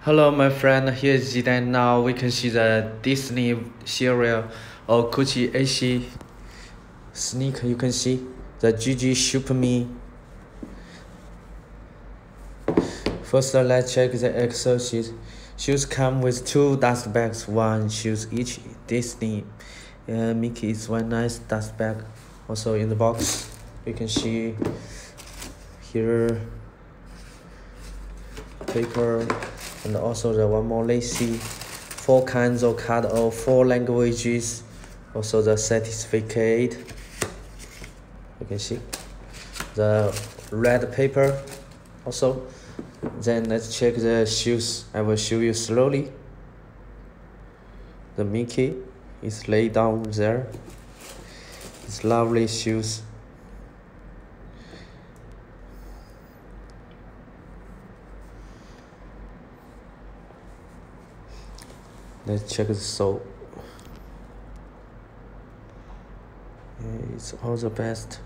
Hello, my friend. Here is Zidane. Now we can see the Disney cereal or Gucci AC sneaker. You can see the GG Super Me. First, let's check the Excel sheet. Shoes come with 2 dust bags, 1 shoes each. Disney Mickey is one nice dust bag. Also in the box, you can see here paper and also the one more lacy, 4 kinds of card of 4 languages. Also the certificate. You can see the red paper also. Then let's check the shoes. I will show you slowly. The Mickey is laid down there. It's lovely shoes. Let's check the sole. It's all the best.